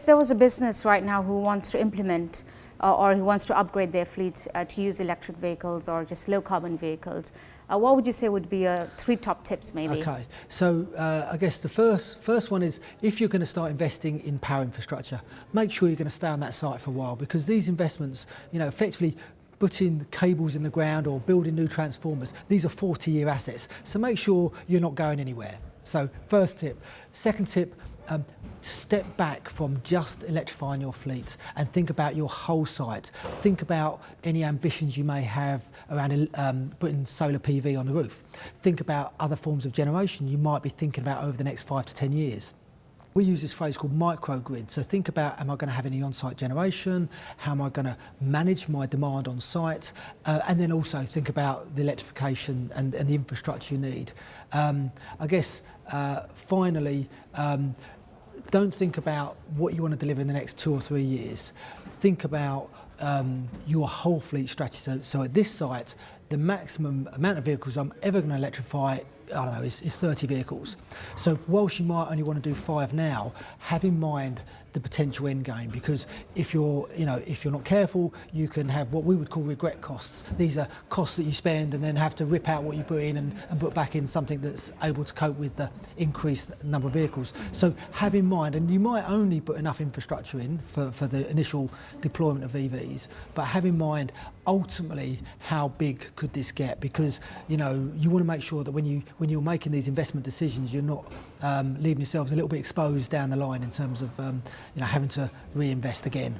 there was a business right now who wants to implement or who wants to upgrade their fleet to use electric vehicles or just low carbon vehicles, what would you say would be 3 top tips maybe? Okay, so I guess the first one is, if you're going to start investing in power infrastructure, make sure you're going to stay on that site for a while, because these investments, effectively putting cables in the ground or building new transformers, these are 40-year assets. So make sure you're not going anywhere. So first tip. Second tip, step back from just electrifying your fleet and think about your whole site. Think about any ambitions you may have around putting solar PV on the roof. Think about other forms of generation you might be thinking about over the next 5 to 10 years. We use this phrase called microgrid. So think about, am I going to have any on-site generation? How am I going to manage my demand on site? And then also think about the electrification and the infrastructure you need. I guess finally, don't think about what you want to deliver in the next 2 or 3 years. Think about your whole fleet strategy. So at this site, the maximum amount of vehicles I'm ever going to electrify, I don't know, is 30 vehicles. So whilst you might only want to do 5 now, have in mind the potential end game, because if you're not careful, you can have what we would call regret costs. These are costs that you spend and then have to rip out what you put in and put back in something that's able to cope with the increased number of vehicles. So have in mind, and you might only put enough infrastructure in for the initial deployment of EVs, but have in mind ultimately how big could this get, because you want to make sure that when you're making these investment decisions, you're not leaving yourselves a little bit exposed down the line in terms of having to reinvest again.